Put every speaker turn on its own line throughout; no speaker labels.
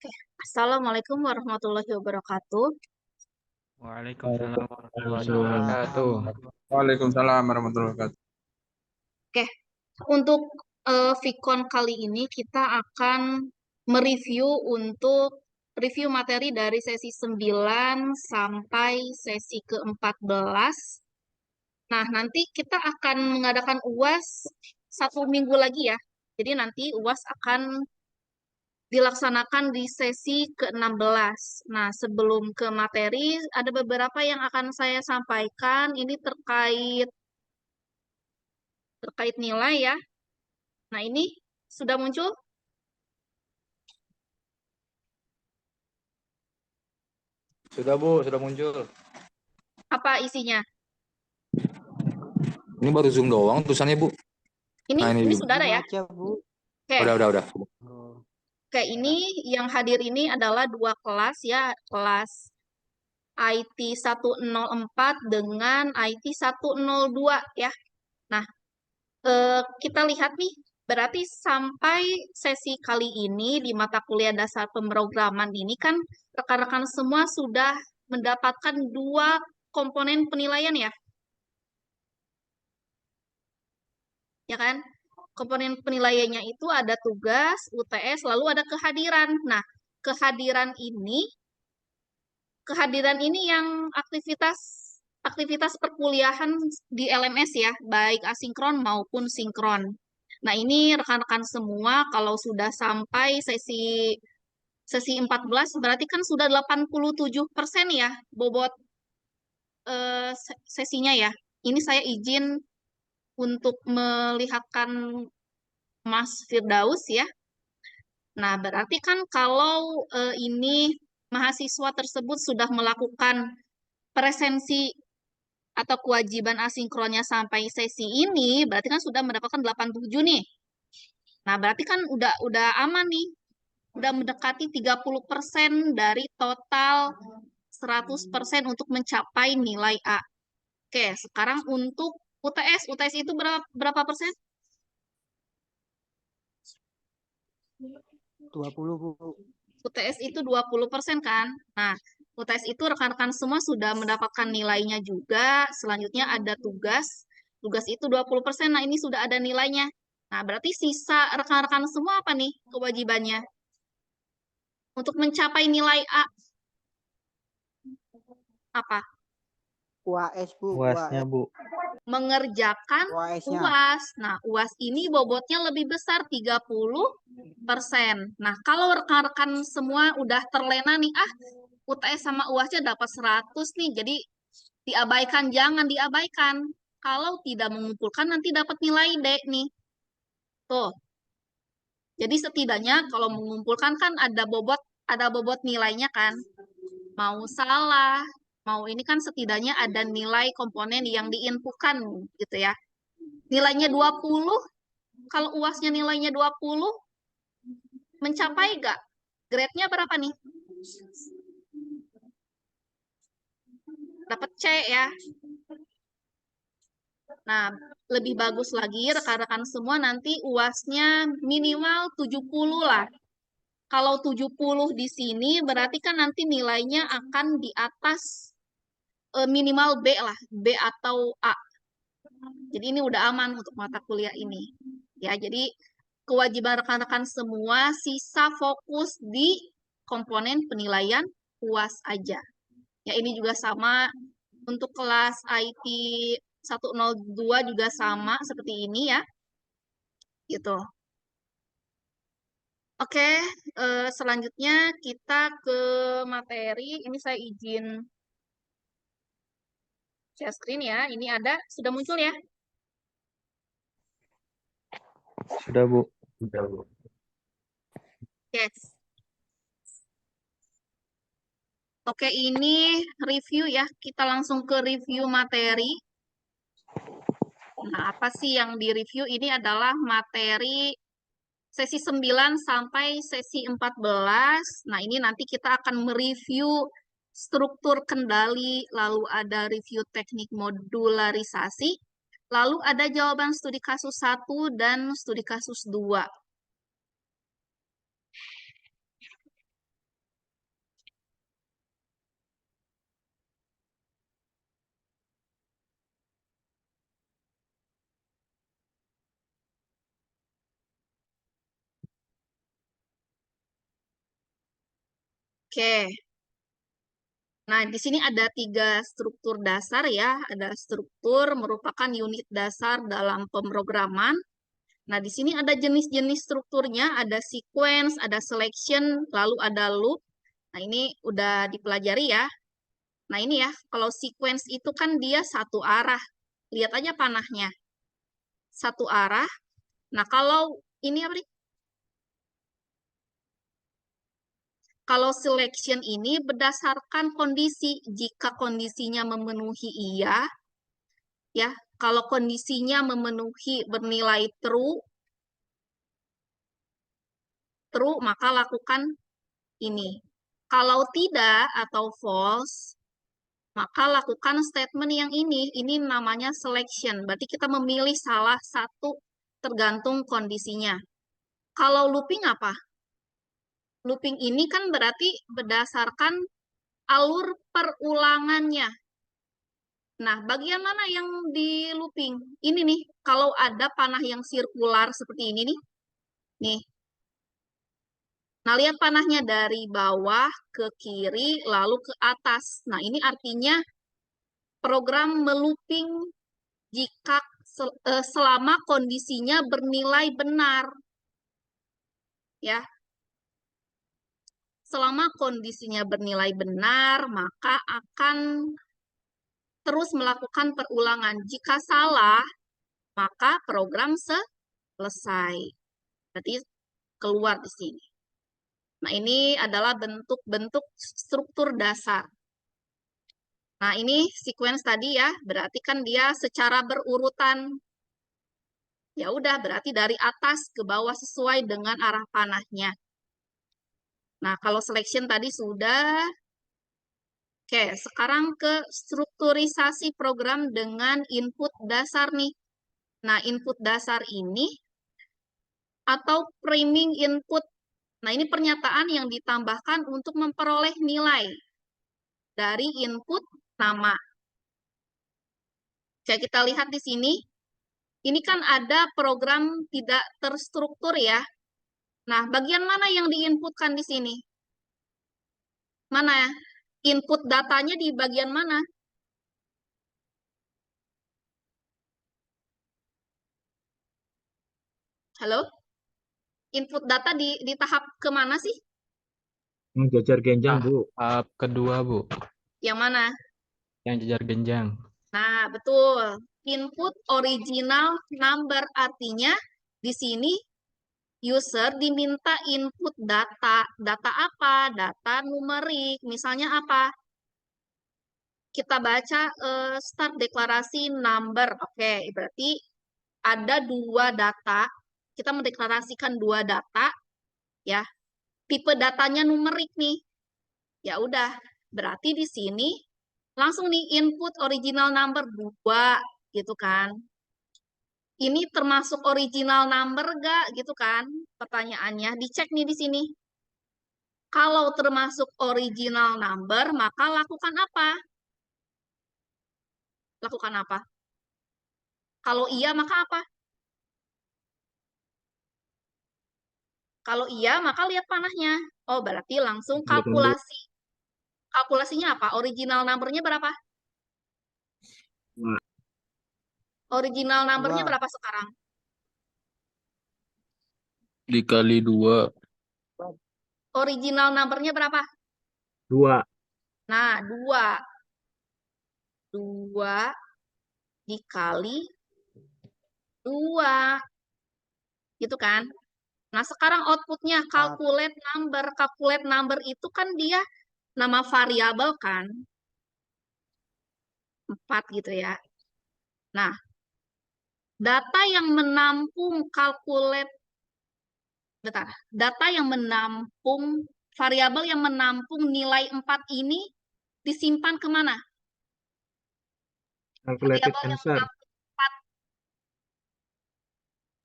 Oke. Assalamualaikum warahmatullahi wabarakatuh.
Waalaikumsalam warahmatullahi
Waalaikumsalam.
wabarakatuh.
Waalaikumsalam warahmatullahi wabarakatuh.
Oke, untuk Vicon kali ini kita akan mereview untuk review materi dari sesi 9 sampai sesi ke-14. Nah, nanti kita akan mengadakan UAS 1 minggu lagi ya. Jadi nanti UAS akan dilaksanakan di sesi ke-16. Nah, sebelum ke materi, ada beberapa yang akan saya sampaikan. Ini terkait nilai ya. Nah, ini sudah muncul.
Sudah Bu, sudah muncul.
Apa isinya?
Ini baru Zoom doang tulisannya Bu.
Ini,
Nah,
ini
ini
sudah ada ya?
Aja, Bu.
Oke.
Udah.
Oke, ini yang hadir ini adalah 2 kelas ya, kelas IT 104 dengan IT 102 ya. Nah, kita lihat nih, berarti sampai sesi kali ini di mata kuliah dasar pemrograman ini kan rekan-rekan semua sudah mendapatkan 2 komponen penilaian ya. Ya kan? Komponen penilaiannya itu ada tugas, UTS, lalu ada kehadiran. Nah, kehadiran ini yang aktivitas perkuliahan di LMS ya, baik asinkron maupun sinkron. Nah, ini rekan-rekan semua kalau sudah sampai sesi 14 berarti kan sudah 87% ya bobot sesinya ya. Ini saya izin untuk melihatkan Mas Firdaus ya. Nah, berarti kan kalau ini mahasiswa tersebut sudah melakukan presensi atau kewajiban asinkronnya sampai sesi ini, berarti kan sudah mendapatkan 87 nih. Nah, berarti kan udah aman nih. Udah mendekati 30% dari total 100% untuk mencapai nilai A. Oke, sekarang untuk UTS. UTS itu berapa persen?
20, Bu.
UTS itu 20% kan? Nah, UTS itu rekan-rekan semua sudah mendapatkan nilainya juga. Selanjutnya ada tugas. Tugas itu 20%. Nah, ini sudah ada nilainya. Nah, berarti sisa rekan-rekan semua apa nih kewajibannya? Untuk mencapai nilai A. Apa?
UAS, Bu.
UAS-nya Bu.
Mengerjakan
UAS-nya.
UAS. Nah, UAS ini bobotnya lebih besar 30%. Nah, kalau rekan-rekan semua udah terlena nih, UTS sama UAS-nya dapat 100 nih, jadi diabaikan, jangan diabaikan. Kalau tidak mengumpulkan nanti dapat nilai D nih. Tuh. Jadi setidaknya kalau mengumpulkan kan ada bobot nilainya kan. Mau salah, mau ini kan setidaknya ada nilai komponen yang diinpukan gitu ya. Nilainya 20, kalau UASnya nilainya 20, mencapai gak? Grade-nya berapa nih? Dapat C ya. Nah, lebih bagus lagi rekan-rekan semua nanti UASnya minimal 70 lah. Kalau 70 di sini berarti kan nanti nilainya akan di atas minimal B lah, B atau A. Jadi ini udah aman untuk mata kuliah ini. Ya, jadi kewajiban rekan-rekan semua sisa fokus di komponen penilaian UAS aja. Ya, ini juga sama untuk kelas IT 102 juga sama seperti ini ya. Gitu. Oke, selanjutnya kita ke materi. Ini saya izin share screen ya. Ini sudah muncul ya?
Sudah Bu. Sudah Bu.
Yes. Oke, ini review ya. Kita langsung ke review materi. Nah, apa sih yang di-review? Ini adalah materi sesi 9 sampai sesi 14. Nah, ini nanti kita akan mereview struktur kendali, lalu ada review teknik modularisasi, lalu ada jawaban studi kasus 1 dan studi kasus 2. Oke. Nah, di sini ada 3 struktur dasar ya. Ada struktur merupakan unit dasar dalam pemrograman. Nah, di sini ada jenis-jenis strukturnya, ada sequence, ada selection, lalu ada loop. Nah, ini udah dipelajari ya. Nah, ini ya, kalau sequence itu kan dia satu arah. Lihat aja panahnya. Satu arah. Nah, kalau ini apa nih? Kalau selection ini berdasarkan kondisi. Jika kondisinya memenuhi iya, ya. Kalau kondisinya memenuhi bernilai true, maka lakukan ini. Kalau tidak atau false, maka lakukan statement yang ini. Ini namanya selection. Berarti kita memilih salah satu tergantung kondisinya. Kalau looping apa? Looping ini kan berarti berdasarkan alur perulangannya. Nah, bagian mana yang di looping? Ini nih, kalau ada panah yang sirkular seperti ini nih. Nih. Nah, lihat panahnya dari bawah ke kiri, lalu ke atas. Nah, ini artinya program melooping jika selama kondisinya bernilai benar. Ya. Selama kondisinya bernilai benar, maka akan terus melakukan perulangan. Jika salah, maka program selesai. Berarti keluar di sini. Nah, ini adalah bentuk-bentuk struktur dasar. Nah, ini sequence tadi ya, berarti kan dia secara berurutan. Ya udah, berarti dari atas ke bawah sesuai dengan arah panahnya. Nah, kalau selection tadi sudah. Oke, sekarang ke strukturisasi program dengan input dasar nih. Nah, input dasar ini atau priming input. Nah, ini pernyataan yang ditambahkan untuk memperoleh nilai dari input nama. Oke, kita lihat di sini. Ini kan ada program tidak terstruktur ya. Nah, bagian mana yang diinputkan di sini? Mana ya? Input datanya di bagian mana? Halo? Input data di tahap kemana sih?
Yang jajar genjang, Bu.
Tahap kedua, Bu.
Yang mana?
Yang jajar genjang.
Nah, betul. Input original number artinya di sini user diminta input data. Data apa? Data numerik. Misalnya apa? Kita baca start deklarasi number. Oke, berarti ada 2 data. Kita mendeklarasikan 2 data. Ya, tipe datanya numerik nih. Ya udah, berarti di sini langsung nih input original number 2 gitu kan. Ini termasuk original number gak gitu kan? Pertanyaannya dicek nih di sini. Kalau termasuk original number, maka lakukan apa? Lakukan apa? Kalau iya, maka apa? Kalau iya, maka lihat panahnya. Oh, berarti langsung kalkulasi. Kalkulasinya apa? Original number-nya berapa? Original number-nya
2.
berapa sekarang?
Dikali 2.
Original number-nya berapa?
2.
Nah, 2. 2 dikali 2. Gitu kan? Nah, sekarang outputnya calculate number. Calculate number itu kan dia nama variabel kan? 4 gitu ya. Nah, data yang menampung calculate, bentar, data yang menampung, variabel yang menampung nilai 4 ini disimpan kemana?
Calculated
Variabel yang
answer.
menampung 4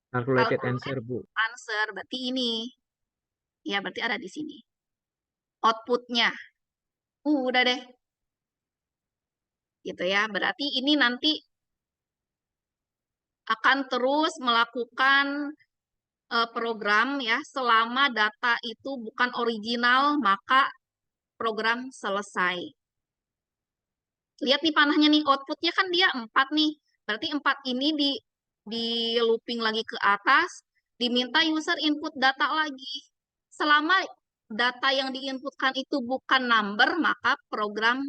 Calculated
calculate
answer, Bu.
answer, berarti ini. Ya, berarti ada di sini. Outputnya. Udah deh. Gitu ya. Berarti ini nanti akan terus melakukan program ya selama data itu bukan original, maka program selesai. Lihat nih panahnya nih, outputnya kan dia 4 nih. Berarti 4 ini di looping lagi ke atas, diminta user input data lagi. Selama data yang diinputkan itu bukan number, maka program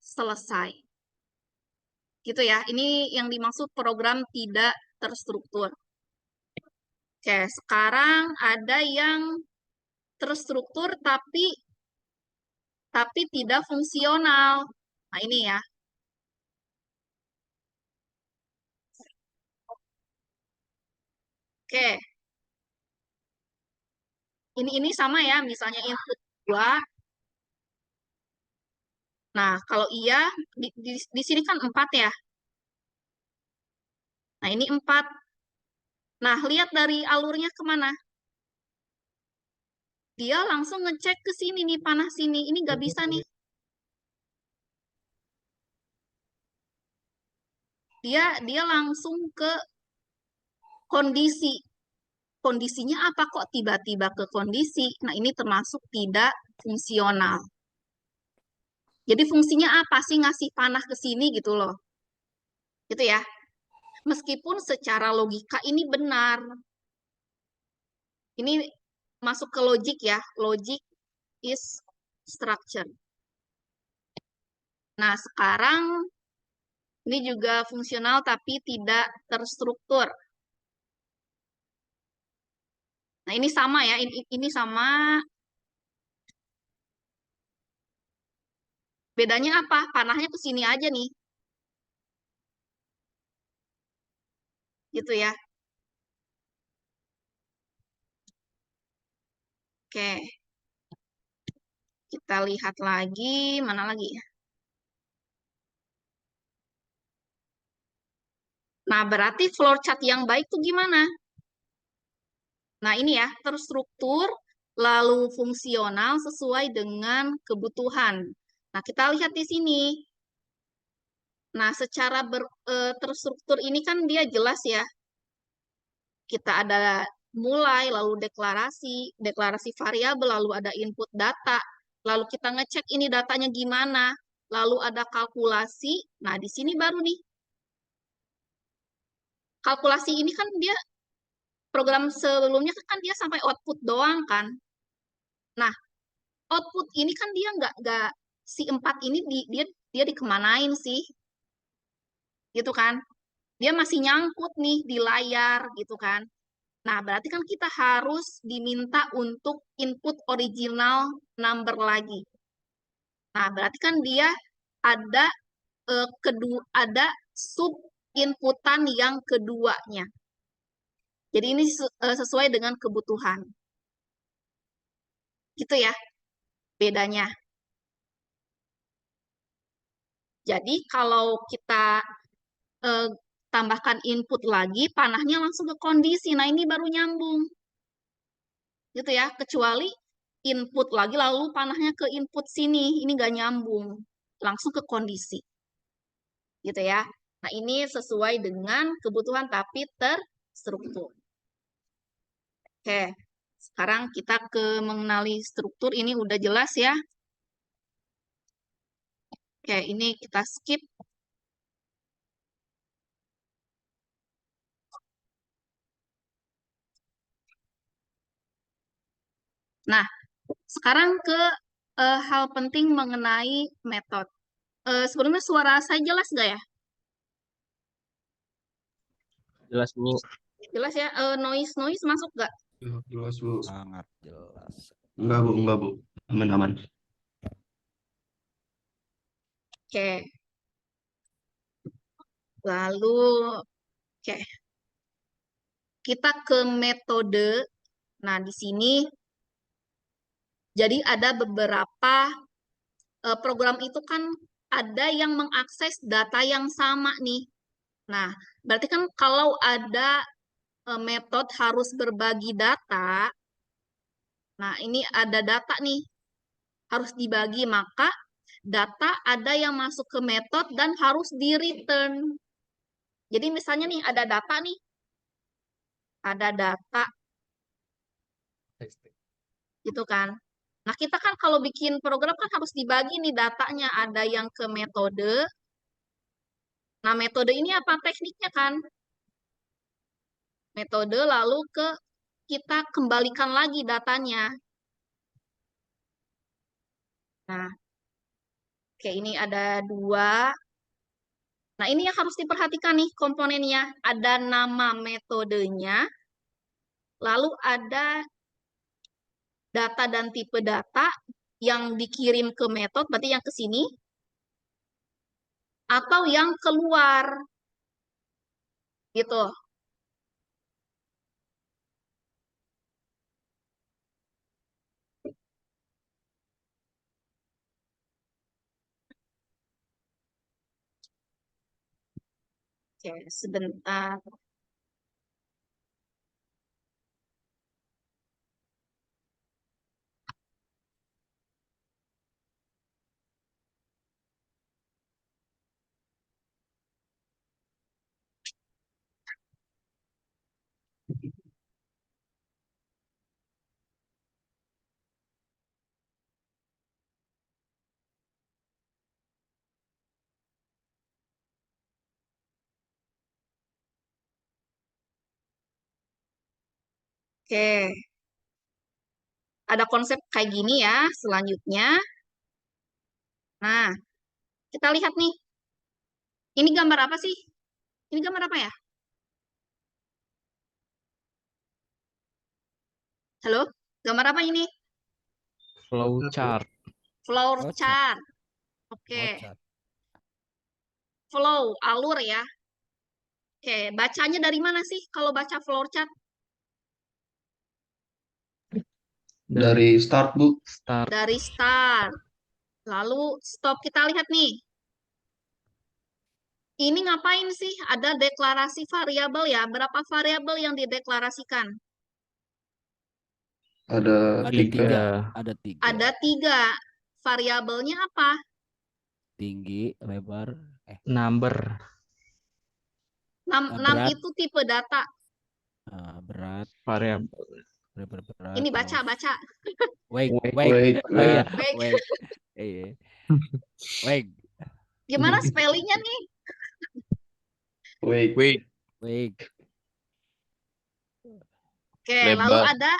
selesai. Gitu ya, ini yang dimaksud program tidak terstruktur. Oke, sekarang ada yang terstruktur tapi tidak fungsional. Nah, ini ya. Oke. Ini sama ya, misalnya input 2. Nah, kalau iya, di sini kan 4 ya. Nah, ini 4. Nah, lihat dari alurnya kemana? Dia langsung ngecek ke sini nih, panah sini. Ini nggak bisa nih. Dia langsung ke kondisi. Kondisinya apa kok tiba-tiba ke kondisi? Nah, ini termasuk tidak fungsional. Jadi fungsinya apa sih ngasih panah ke sini gitu loh. Gitu ya. Meskipun secara logika ini benar. Ini masuk ke logik ya. Logic is structure. Nah, sekarang ini juga fungsional tapi tidak terstruktur. Nah, ini sama ya. Ini sama. Bedanya apa? Panahnya ke sini aja nih. Gitu ya. Oke. Kita lihat lagi. Mana lagi ya? Nah, berarti flowchart yang baik tuh gimana? Nah, ini ya, terstruktur, lalu fungsional sesuai dengan kebutuhan. Nah, kita lihat di sini. Nah, secara terstruktur ini kan dia jelas ya. Kita ada mulai, lalu deklarasi variabel, lalu ada input data, lalu kita ngecek ini datanya gimana, lalu ada kalkulasi. Nah, di sini baru nih. Kalkulasi ini kan dia program sebelumnya kan dia sampai output doang kan. Nah, output ini kan dia nggak si 4 ini dia dikemanain sih, gitu kan? Dia masih nyangkut nih di layar gitu kan. Nah, berarti kan kita harus diminta untuk input original number lagi. Nah, berarti kan dia ada ada sub inputan yang keduanya. Jadi ini sesuai dengan kebutuhan. Gitu ya bedanya. Jadi kalau kita tambahkan input lagi, panahnya langsung ke kondisi. Nah, ini baru nyambung. Gitu ya, kecuali input lagi lalu panahnya ke input sini. Ini nggak nyambung. Langsung ke kondisi. Gitu ya. Nah, ini sesuai dengan kebutuhan tapi terstruktur. Oke, sekarang kita mengenali struktur. Ini udah jelas ya. Oke, ini kita skip. Nah, sekarang ke hal penting mengenai metode. Sebenarnya suara saya jelas nggak ya?
Jelas, Bu.
Jelas ya? Noise masuk nggak?
Jelas, Bu.
Sangat jelas.
Enggak, Bu. Aman.
Oke. Lalu, oke. Kita ke metode. Nah, di sini jadi ada beberapa program itu kan ada yang mengakses data yang sama nih. Nah, berarti kan kalau ada metode harus berbagi data, nah ini ada data nih, harus dibagi, maka data ada yang masuk ke metode dan harus di-return. Jadi misalnya nih, ada data nih, ada data, gitu kan. Nah, kita kan kalau bikin program kan harus dibagi nih datanya. Ada yang ke metode. Nah, metode ini apa tekniknya kan? Metode lalu kita kembalikan lagi datanya. Nah, oke ini ada 2. Nah, ini yang harus diperhatikan nih komponennya. Ada nama metodenya, lalu ada data dan tipe data yang dikirim ke metode, berarti yang ke sini, atau yang keluar. Gitu. Oke, sebentar. Oke. Ada konsep kayak gini ya, selanjutnya. Nah, kita lihat nih. Ini gambar apa sih? Ini gambar apa ya? Halo? Gambar apa ini?
Flowchart.
Flow
Flowchart.
chart. Oke.
Flowchart.
Flow, alur ya. Oke, bacanya dari mana sih kalau baca flow chart?
Dari start, Bu.
Start.
Dari start. Lalu stop, kita lihat nih. Ini ngapain sih? Ada deklarasi variabel ya. Berapa variabel yang dideklarasikan?
Ada
Ada
3.
3. Ada 3.
Ada 3. Variabelnya apa?
Tinggi, lebar,
Number.
6
berat.
itu tipe data.
Berat,
Variabel.
berat.
Ini baca.
Weight.
Weight.
Oh iya,
Weight.
weight. Iya. Weight.
Gimana spellingnya nih?
Weight.
Weight.
Oke,
Lebar.
lalu ada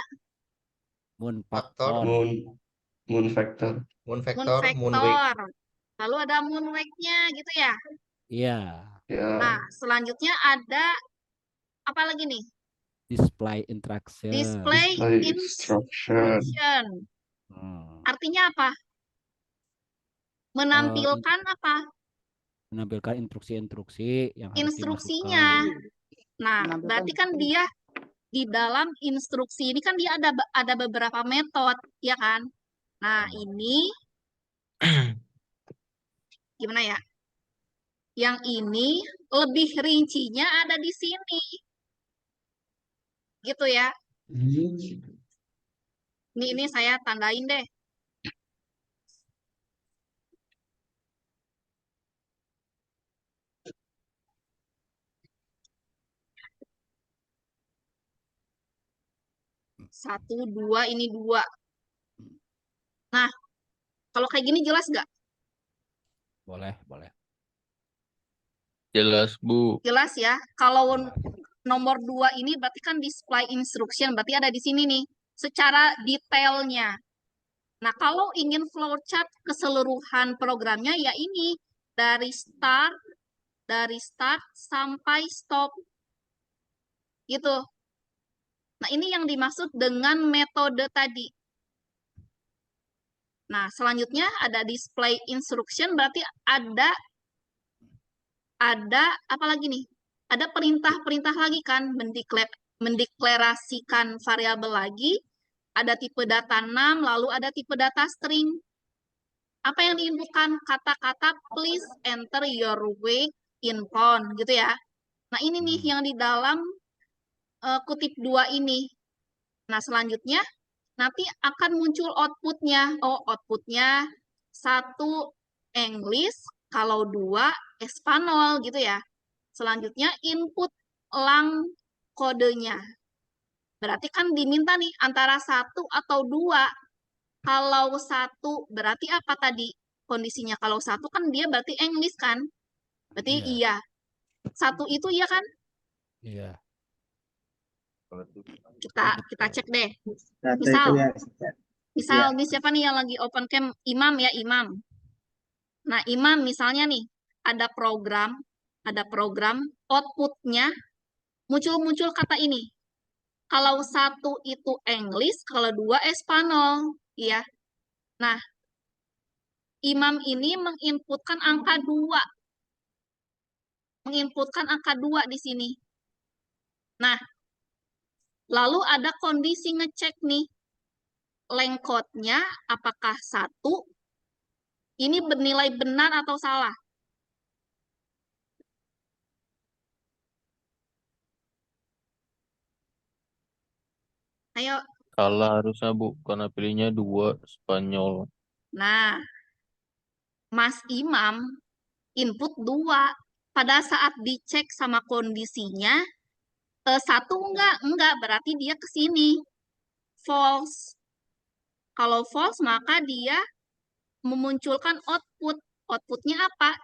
Moon
Faktor.
factor.
Moon factor.
Moon
moon
vector, moon weight.
vector. Lalu ada moon weight-nya gitu ya.
Iya.
Ya.
Nah, selanjutnya ada apa lagi nih?
Display interaction.
Display
Instruction.
instruction.
Hmm.
Artinya apa? Menampilkan apa?
Menampilkan instruksi-instruksi yang harus
Instruksinya.
dimasukkan.
Nah,
Menampilkan
berarti kan dia di dalam instruksi ini kan dia ada beberapa metode, ya kan? Nah, ini gimana ya? Yang ini lebih rincinya ada di sini. Gitu ya. Ini saya tandain deh. Satu, dua, ini 2. Nah, kalau kayak gini jelas nggak?
Boleh.
Jelas, Bu.
Jelas ya. Kalau nomor 2 ini berarti kan display instruction, berarti ada di sini nih, secara detailnya. Nah, kalau ingin flowchart keseluruhan programnya, ya ini, dari start sampai stop. Gitu. Nah, ini yang dimaksud dengan metode tadi. Nah, selanjutnya ada display instruction, berarti ada apa lagi nih? Ada perintah-perintah lagi kan, mendeklarasikan variabel lagi, ada tipe data 6, lalu ada tipe data string. Apa yang diinputkan? Kata-kata please enter your weight in pound, gitu ya. Nah, ini nih yang di dalam kutip 2 ini. Nah, selanjutnya nanti akan muncul outputnya. Oh, outputnya 1 English, kalau 2 Espanol gitu ya. Selanjutnya input lang kodenya. Berarti kan diminta nih antara 1 atau 2. Kalau satu berarti apa tadi kondisinya? Kalau satu kan dia berarti English kan? Berarti
Iya.
iya. Satu itu iya kan?
Iya.
Kita cek deh.
Satu
Misal,
itu ya.
misal ini siapa nih yang lagi open cam? Imam ya, Imam. Nah, Imam misalnya nih ada program outputnya muncul kata ini. Kalau satu itu English, kalau dua Espanol, ya. Nah, Imam ini menginputkan angka 2. Menginputkan angka 2 di sini. Nah, lalu ada kondisi ngecek nih. Lengkotnya apakah satu ini bernilai benar atau salah? Ayo.
Kalah harusnya Bu, karena pilihnya 2 Spanyol.
Nah, Mas Imam input 2. Pada saat dicek sama kondisinya, satu enggak, berarti dia ke sini. False. Kalau false, maka dia memunculkan output. Outputnya apa?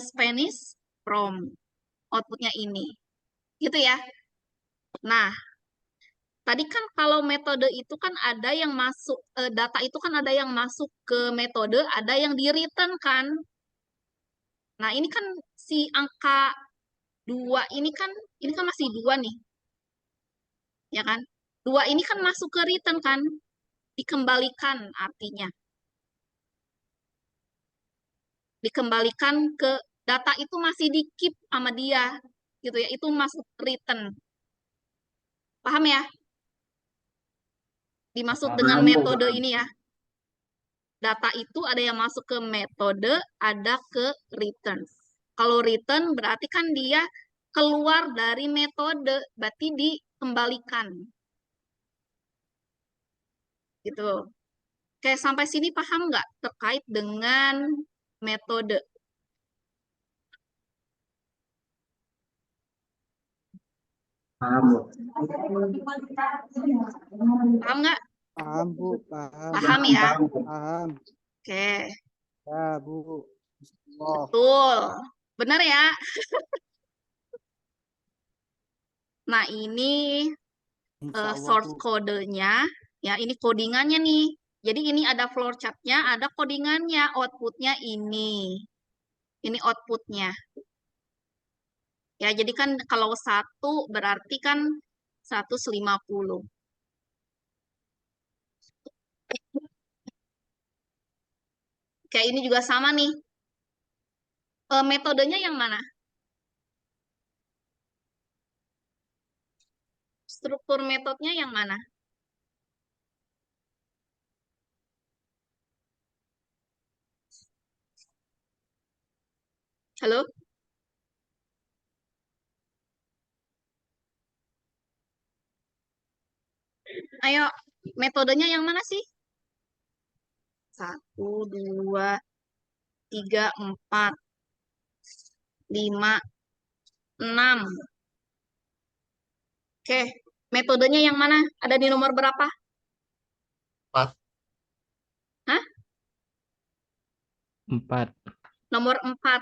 Spanish from. Outputnya ini. Gitu ya. Nah, tadi kan kalau metode itu kan ada yang masuk, data itu kan ada yang masuk ke metode, ada yang di return kan. Nah, ini kan si angka 2 ini kan masih 2 nih. Ya kan? 2 ini kan masuk ke return kan. Dikembalikan artinya. Dikembalikan ke data itu masih di keep sama dia. Gitu ya, itu masuk return. Paham ya? Dimaksud dengan metode ini ya. Data itu ada yang masuk ke metode, ada ke return. Kalau return berarti kan dia keluar dari metode, berarti dikembalikan. Gitu. Oke, sampai sini paham nggak terkait dengan metode?
Paham, Bu.
Paham nggak?
Paham, Bu. Paham.
Paham ya?
Paham.
Oke,
Ya, Bu. Oh,
betul. Benar ya? Nah, ini
insya Allah,
source
Bu.
kodenya, ya ini codingannya nih. Jadi ini ada flowchartnya, ada codingannya, outputnya ini. Ini outputnya. Ya, jadi kan kalau 1 berarti kan 150. Oke, ini juga sama nih. Metodenya yang mana? Struktur metodenya yang mana? Halo? Ayo, metodenya yang mana sih? 1, 2, 3, 4, 5, 6. Oke, metodenya yang mana? Ada di nomor berapa?
4.
Hah?
4.
Nomor 4.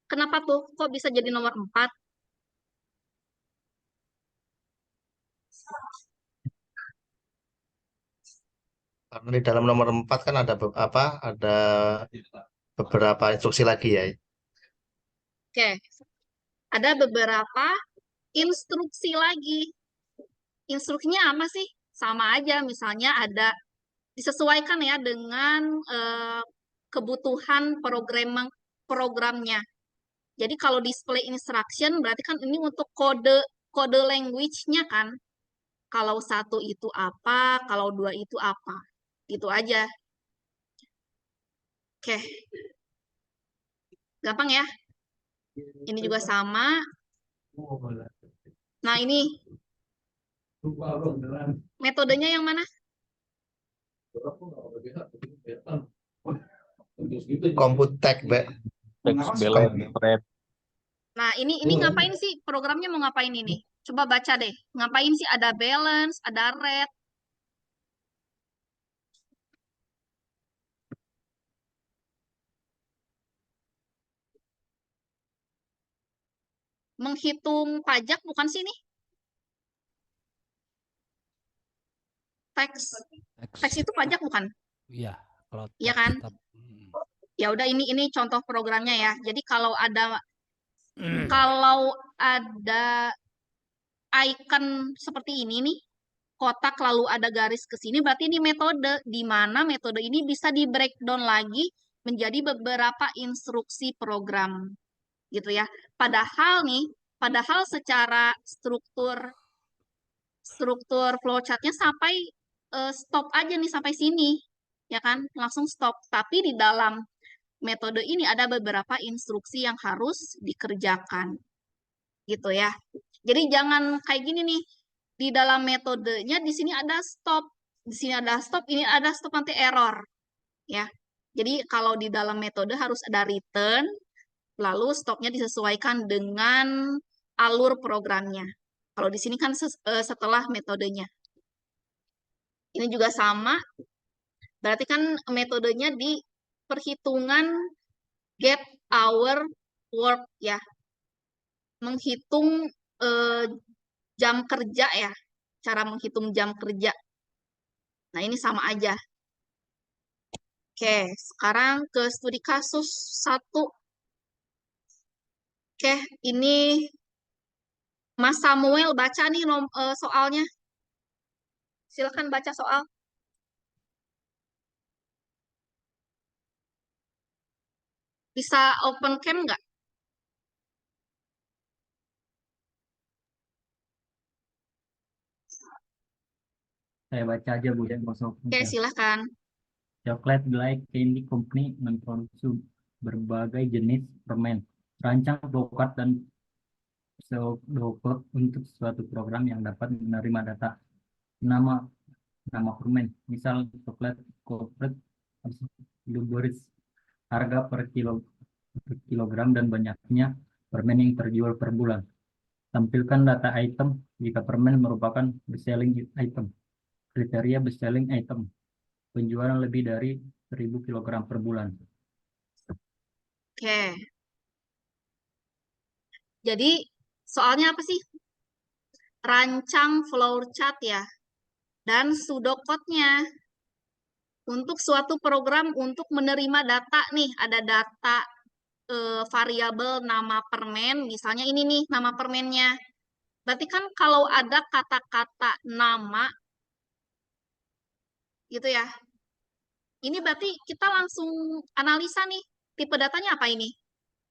Kenapa tuh? Kok bisa jadi nomor 4?
Karena di dalam nomor 4 kan ada ada beberapa instruksi lagi ya.
Oke, ada beberapa instruksi lagi. Instruksinya apa sih? Sama aja, misalnya ada disesuaikan ya dengan kebutuhan programnya. Jadi kalau display instruction berarti kan ini untuk kode language-nya kan. Kalau 1 itu apa, kalau 2 itu apa. Gitu aja. Oke. Gampang ya? Ini juga sama. Nah, ini metodenya yang mana?
Computex, Mbak.
Text balance rate.
Nah, ini ngapain sih? Programnya mau ngapain ini? Coba baca deh. Ngapain sih ada balance, ada rate? menghitung pajak bukan sih ini? Tax
Teks.
itu pajak bukan?
Iya, kalau
Iya
teks
kan?
tetap.
Ya udah ini contoh programnya ya. Jadi kalau ada icon seperti ini nih, kotak lalu ada garis ke sini, berarti ini metode, di mana metode ini bisa di breakdown lagi menjadi beberapa instruksi program, gitu ya. Padahal secara struktur flowchartnya sampai stop aja nih sampai sini, ya kan? Langsung stop. Tapi di dalam metode ini ada beberapa instruksi yang harus dikerjakan, gitu ya. Jadi jangan kayak gini nih. Di dalam metodenya di sini ada stop, di sini ada stop, ini ada stop nanti error, ya. Jadi kalau di dalam metode harus ada return, lalu stopnya disesuaikan dengan alur programnya. Kalau di sini kan setelah metodenya. Ini juga sama, berarti kan metodenya di perhitungan get hour work ya. Menghitung jam kerja ya, cara menghitung jam kerja. Nah, ini sama aja. Oke, sekarang ke studi kasus 1. Oke, ini Mas Samuel baca nih soalnya. Silakan baca soal. Bisa open cam nggak?
Saya baca aja Bu ya, masuk.
Oke, silakan.
Chocolate Delight Candy Company memproduksi berbagai jenis permen, rancang flowchart dan pseudocode untuk suatu program yang dapat menerima data nama permen, misal coklat corporate blueberries, harga per kilogram dan banyaknya permen yang terjual per bulan. Tampilkan data item jika permen merupakan best-selling item. Kriteria best-selling item, penjualan lebih dari 1000 kg per bulan.
Oke. Jadi soalnya apa sih? Rancang flowchart ya. Dan pseudocode-nya. Untuk suatu program untuk menerima data nih, ada data variabel nama permen, misalnya ini nih nama permennya. Berarti kan kalau ada kata-kata nama, gitu ya. Ini berarti kita langsung analisa nih, tipe datanya apa ini?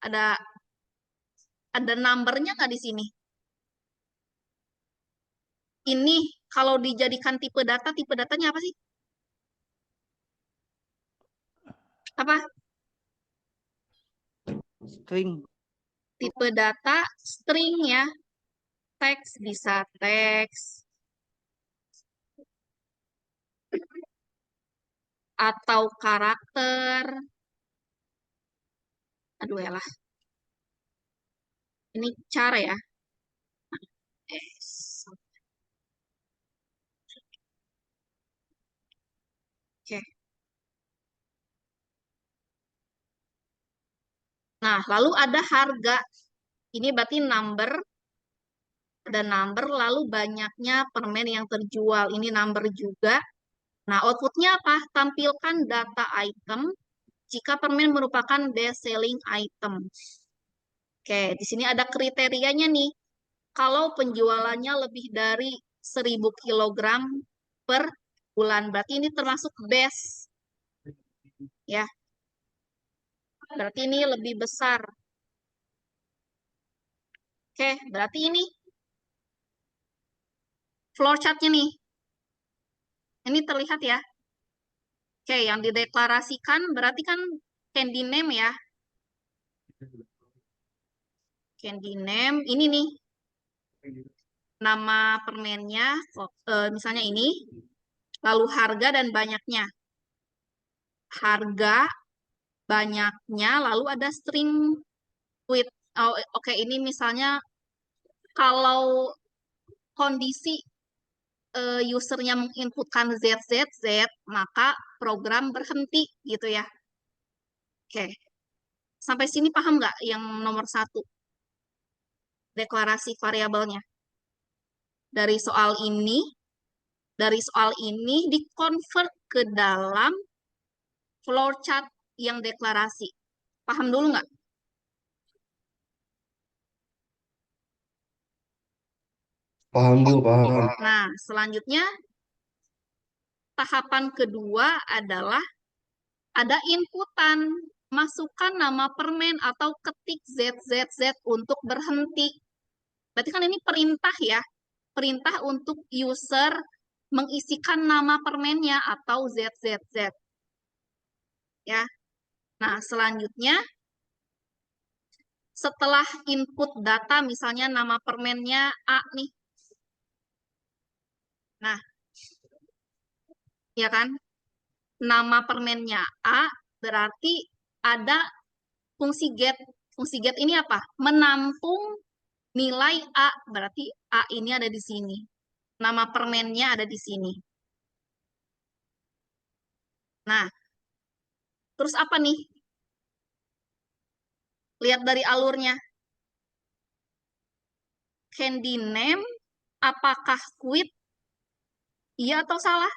Ada numbernya nggak di sini? Ini kalau dijadikan tipe datanya apa sih? Apa?
String.
Tipe data string ya. Teks bisa teks. Atau karakter. Aduh ya lah. Ini cara ya. Oke. Nah, lalu ada harga. Ini berarti number. Ada number, lalu banyaknya permen yang terjual. Ini number juga. Nah, outputnya apa? Tampilkan data item jika permen merupakan best selling item. Oke, di sini ada kriterianya nih. Kalau penjualannya lebih dari 1000 kg per bulan, berarti ini termasuk best. Ya. Berarti ini lebih besar. Oke, berarti ini flowchartnya nih. Ini terlihat ya. Oke, yang dideklarasikan berarti kan candy name ya. Candy name, ini nih. Nama permennya, misalnya ini. Lalu harga dan banyaknya. Harga, banyaknya, lalu ada string with. Oh, oke, ini misalnya kalau kondisi usernya menginputkan ZZZ, maka program berhenti gitu ya. Oke, sampai sini paham nggak yang nomor 1? deklarasi variabelnya. Dari soal ini di-convert ke dalam flowchart yang deklarasi. Paham dulu nggak?
Paham Bu, paham.
Nah, selanjutnya tahapan kedua adalah ada inputan. Masukkan nama permen atau ketik ZZZ untuk berhenti. Berarti kan ini perintah ya. Perintah untuk user mengisikan nama permennya atau ZZZ. Ya. Nah, selanjutnya setelah input data misalnya nama permennya A nih. Nah, ya kan? Nama permennya A berarti ada fungsi get. Fungsi get ini apa? Menampung nilai A, berarti A ini ada di sini. Nama permennya ada di sini. Nah, terus apa nih? Lihat dari alurnya. Candy name, apakah quit? Iya atau salah?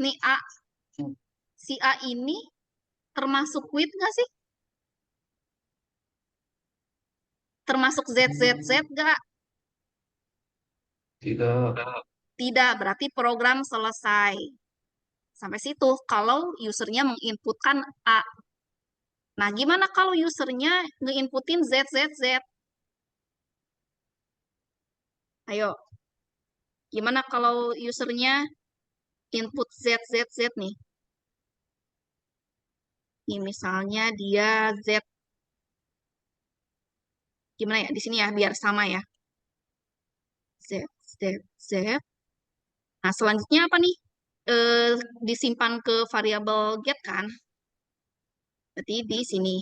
Nih A, si A ini termasuk quit nggak sih? Termasuk ZZZ nggak?
Tidak.
Tidak, berarti program selesai. Sampai situ, kalau usernya menginputkan A. Nah, gimana kalau usernya ngeinputin ZZZ? Ayo, gimana kalau usernya input ZZZ nih? Ini misalnya dia Z. Gimana ya? Di sini ya, biar sama ya. ZZZ. Nah, selanjutnya apa nih? Disimpan ke variabel get kan? Berarti di sini.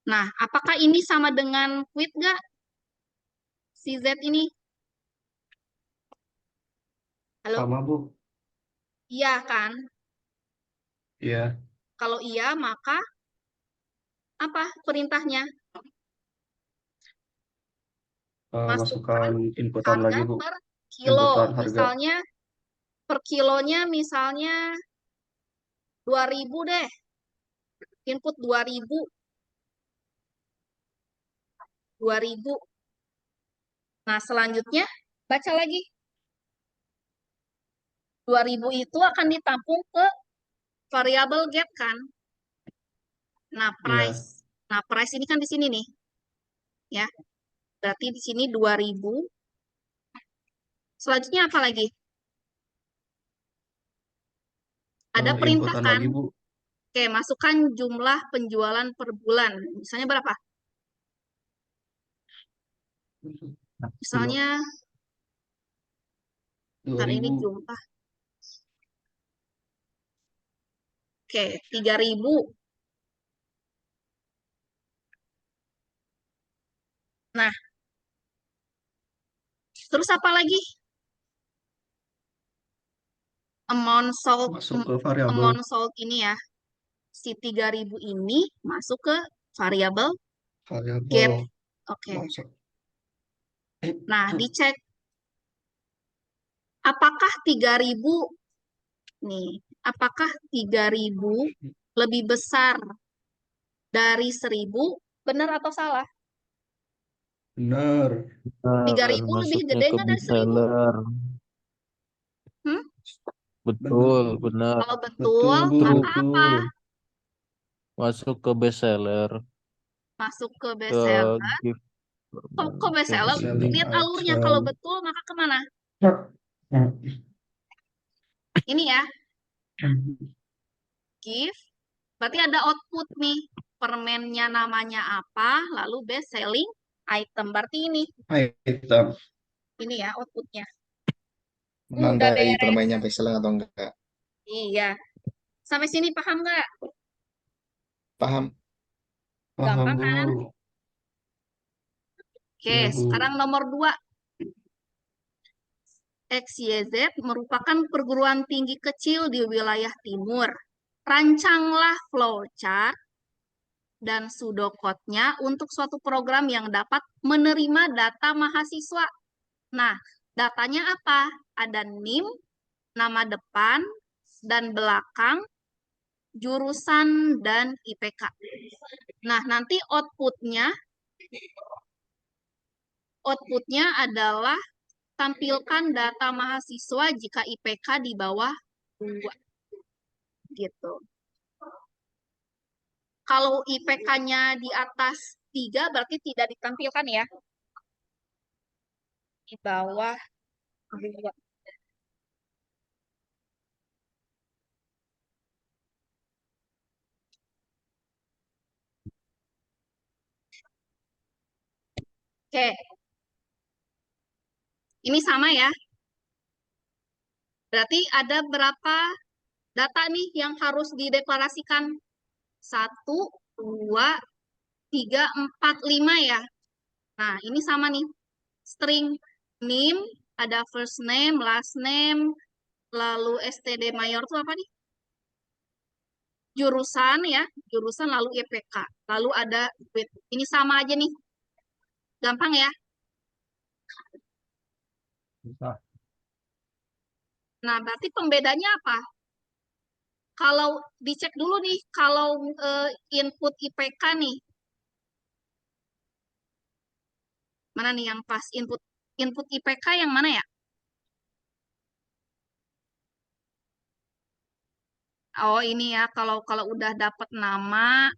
Nah, apakah ini sama dengan quit nggak? Si Z ini? Halo?
Sama Bu.
Iya kan?
Iya.
Kalau iya, maka apa perintahnya? Masukkan
inputan
harga per kilo.
Inputan harga.
Misalnya per kilonya misalnya 2.000 deh. Input 2.000. 2.000. Nah, selanjutnya baca lagi. 2.000 itu akan ditampung ke variabel get kan? Nah, price. Nah, price ini kan di sini nih. Ya. Berarti di sini 2.000. Selanjutnya apa lagi? Ada perintah kan? Oke, masukkan jumlah penjualan per bulan. Misalnya berapa? Misalnya, ntar ini jumlah. Oke, 3.000. Nah, terus apa lagi? Amount sold, amount sold ini ya. Si 3.000 ini masuk ke variabel get. Oke. Nah, dicek. Apakah 3.000 nih, apakah 3.000 lebih besar dari 1.000? Benar atau salah?
Benar.
3.000 lebih
Masuknya
gede
ke
nggak dari 1.000?
bestseller.
Hmm?
Betul, benar.
Kalau betul, maka apa?
Masuk ke bestseller.
Masuk ke
Ke
bestseller.
gift.
Kok bestseller? Lihat alurnya. Kalau betul, maka kemana? Ini ya. Gift. Berarti ada output nih. Permennya namanya apa, lalu best selling item. Berarti ini.
Item.
Ini ya outputnya. Udah
Menandai
beres.
permainnya bestseller atau enggak?
Iya. Sampai sini paham nggak?
Paham.
Gampang kan? Oke,
Iya, Bu.
sekarang nomor 2. XYZ merupakan perguruan tinggi kecil di wilayah timur. Rancanglah flowchart dan pseudocode-nya untuk suatu program yang dapat menerima data mahasiswa. Nah, datanya apa? Ada NIM, nama depan, dan belakang, jurusan, dan IPK. Nah, nanti outputnya adalah tampilkan data mahasiswa jika IPK di bawah 2. Gitu. Kalau IPK-nya di atas 3 berarti tidak ditampilkan ya. Di bawah 2. Oke. Ini sama ya. Berarti ada berapa data nih yang harus dideklarasikan? 1, 2, 3, 4, 5 ya. Nah, ini sama nih. String name, ada first name, last name, lalu STD mayor itu apa nih? Jurusan ya, jurusan lalu IPK. Lalu ada with. Ini sama aja nih. Gampang ya.
Susah.
Nah, berarti pembedanya apa? Kalau dicek dulu nih, kalau input IPK nih. Mana nih yang pas input IPK yang mana ya? Oh, ini ya, kalau udah dapat nama,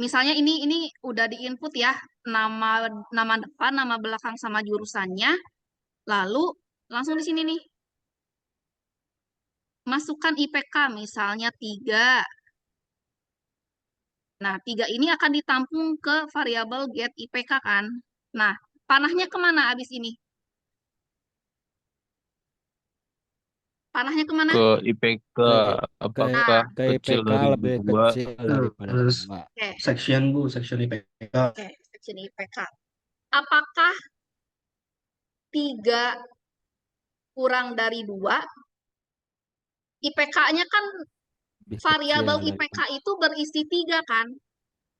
misalnya ini udah diinput ya, nama depan, nama belakang sama jurusannya, lalu langsung di sini nih. Masukkan IPK misalnya 3. Nah, 3 ini akan ditampung ke variabel get IPK kan. Nah, panahnya kemana abis ini? Panahnya kemana?
Ke IPK apakah
ke
kecil
IPK
dari
lebih
2?
kecil daripada
Terus
2.
Oke,
section Bu, section IPK.
oke, section IPK. Apakah 3 kurang dari 2? IPK-nya kan
Lebih
variabel
kecil dari
IPK itu berisi 3 kan?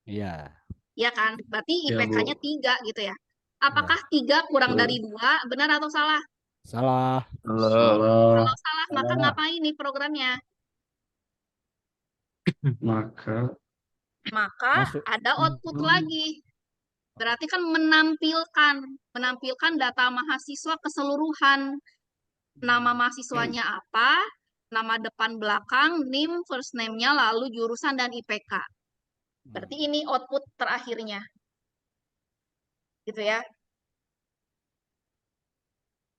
Iya.
Ya kan? Berarti
Ya,
IPK-nya
Bu.
3 gitu ya. Apakah 3 kurang dari 2? Benar atau salah?
Salah.
Salah.
Kalau salah, maka ngapain nih programnya?
Maka
Maka
Masuk.
ada output lagi. Berarti kan menampilkan data mahasiswa keseluruhan. Nama mahasiswanya apa, nama depan belakang, NIM, first name-nya, lalu jurusan dan IPK. Berarti ini output terakhirnya. Gitu ya.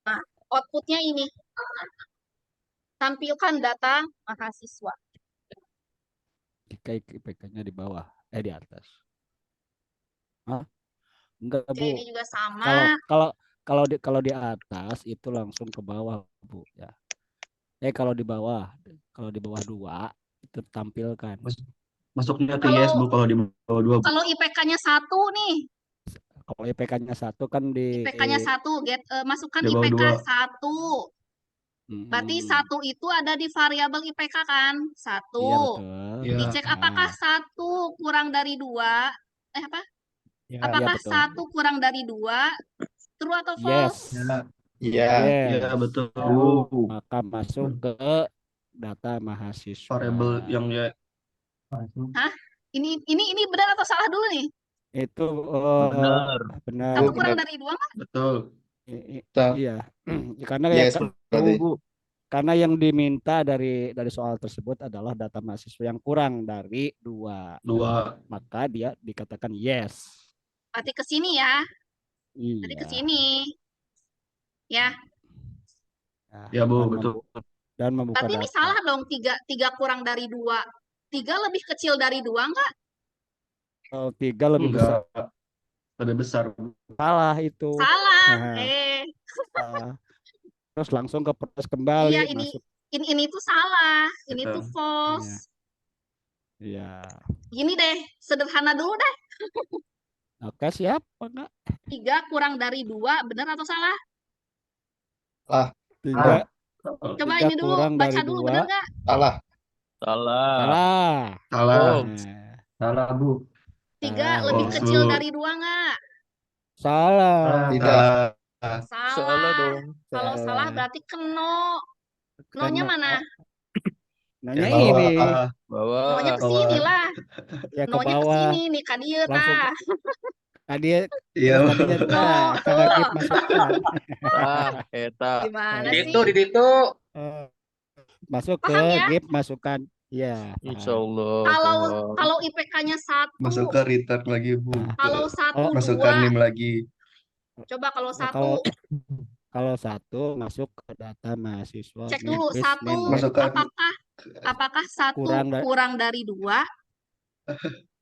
Nah, outputnya ini. Tampilkan data mahasiswa.
Jika IPK-nya di bawah, di atas. Hah? Enggak,
Oke,
Bu.
ini juga sama.
Kalau di atas itu langsung ke bawah, Bu, ya. Kalau di bawah 2 itu tampilkan.
masuknya ke yes Bu kalau di bawah 2 Bu.
Kalau IPK-nya 1 nih.
Kalau IPK-nya 1 kan di
IPK-nya 1, masukkan
Di bawah
IPK
2.
1. Berarti 1 itu ada di variabel IPK kan? 1.
Iya, betul.
Iya.
Dicek apakah 1 kurang dari 2? Apa?
Ya.
Apakah
betul.
1 kurang dari 2? True atau
Yes.
false?
Iya.
Yes.
Iya, betul Bu.
Maka masuk ke data mahasiswa.
Variabel yang ya
Hah? Ini benar atau salah dulu nih?
Itu
Benar.
benar.
1 kurang dari 2 nggak?
betul.
Iya. Karena
Yes, berarti.
Bu, karena yang diminta dari soal tersebut adalah data mahasiswa yang kurang dari 2.
2.
Maka dia dikatakan yes.
Berarti ke sini ya. Berarti ke
Iya.
sini. Ya.
Ya Bu,
Dan
betul.
Dan membuka
Berarti ini
data.
salah dong. 3 kurang dari 2. 3 lebih kecil dari 2 nggak?
Kalau 3 lebih besar.
Enggak. Lebih besar Bu.
Salah itu.
Salah.
Nah, salah. Terus langsung ke proses kembali.
Iya,
Masuk.
ini tuh salah. Ini
Betul.
tuh false.
Iya.
Gini deh, sederhana dulu deh.
Oke, siap, Pak?
3 kurang dari 2, benar atau salah?
3
Coba
3
ini dulu,
kurang
baca
dari
dulu,
2.
bener nggak?
Salah.
Salah.
Salah.
Salah.
Oh,
Nah,
Salah, Bu.
3
salah.
lebih
False,
kecil
Bu.
dari 2 nggak?
Salah.
Tidak.
salah
Salah.
dong.
Kalau salah berarti keno. No-nya
Karena
mana?
nanya
Yang
ini
bawah.
No-nya
Bawah.
ke sini lah.
ya ke
No-nya ke
bawah
sini nih, ka dieu
langsung
tah.
tadi
Iya,
terus
Bu.
tadinya
No.
kakak Gip masukkan
Eta.
Gimana
Eh,
sih?
eh, masuk ke
Paham ya?
Gip masukkan ya
Insya
paham.
Allah.
Kalau
Paham.
kalau IPK-nya 1,
Masuk ke return lagi, Bu.
Nah,
kalau 1
oh,
Masukkan
2.
NIM lagi.
Coba kalau
nah,
1,
kalau 1 masuk ke data mahasiswa
cek
nih,
dulu
please
1
name
Masukkan
apakah 1
kurang dari
kurang dari 2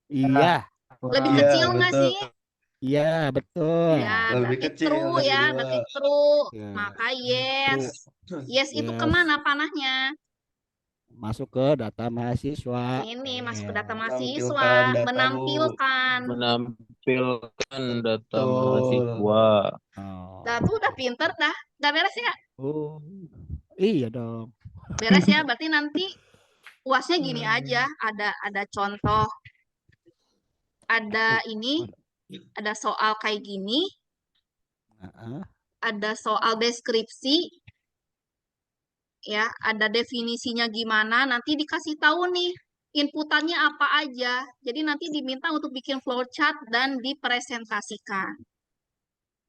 iya
lebih
Iya,
kecil nggak
betul.
sih?
iya betul
Ya,
Lebih
berarti
kecil
true
dari
ya,
2.
berarti true.
ya
Maka
true
yes. Yes itu
yes
kemana panahnya?
masuk ke data mahasiswa
Ini masuk ke data
ya
mahasiswa,
Menampilkan data, Bu.
menampilkan.
Menampilkan data
Betul.
mahasiswa.
oh
Dah tuh udah pinter dah. Udah beres ya?
oh iya dong
Beres ya, berarti nanti UASnya gini aja, ada contoh, ada ini, ada soal kayak gini,
Heeh.
ada soal deskripsi, ya, ada definisinya gimana, nanti dikasih tahu nih inputannya apa aja. Jadi nanti diminta untuk bikin flowchart dan dipresentasikan.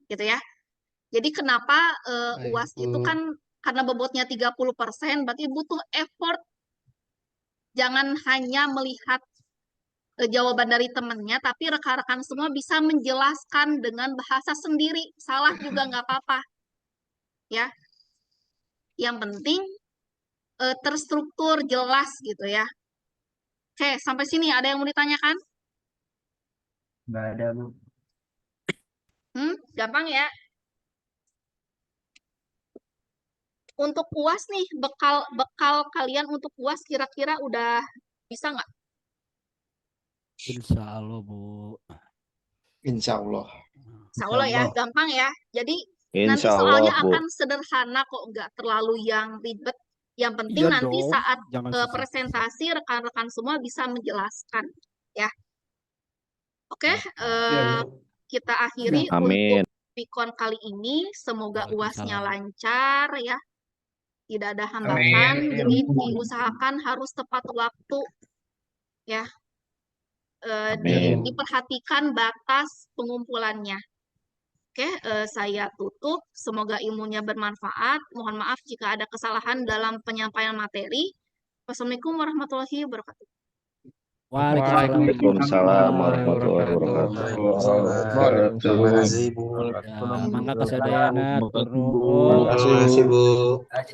Gitu ya. Jadi kenapa
Baik,
UAS itu
Bu.
kan karena bobotnya 30%, berarti butuh effort. Jangan hanya melihat jawaban dari temennya, tapi rekan-rekan semua bisa menjelaskan dengan bahasa sendiri. Salah juga nggak apa-apa. Ya. Yang penting terstruktur, jelas gitu ya. Oke, sampai sini ada yang mau ditanyakan?
Nggak ada, Bu.
Gampang ya. Untuk UAS nih, bekal kalian untuk UAS kira-kira udah bisa nggak?
Insya Allah Bu
Insya Allah.
Insya Allah ya,
Allah.
gampang ya. Jadi nanti
Insya
soalnya
Allah, Bu.
akan sederhana kok, nggak terlalu yang ribet. Yang penting
iya
nanti
dong
saat
jangan susah-susah
presentasi rekan-rekan semua bisa menjelaskan ya. Oke,
Iya, Bu.
kita akhiri
Amin.
untuk Pikon kali ini. Semoga UASnya
Waalaikumsalam.
lancar ya. Tidak ada hambatan,
Amin.
jadi diusahakan harus tepat waktu ya.
Amin.
Diperhatikan batas pengumpulannya. Oke, saya tutup. Semoga ilmunya bermanfaat. Mohon maaf jika ada kesalahan dalam penyampaian materi. Wassalamualaikum warahmatullahi wabarakatuh.
Waalaikumsalam warahmatullahi wabarakatuh.
Terima kasih, Bu.
Ya, mangga kesadayana
Terima kasih, Bu.
turun
Terima kasih, Bu.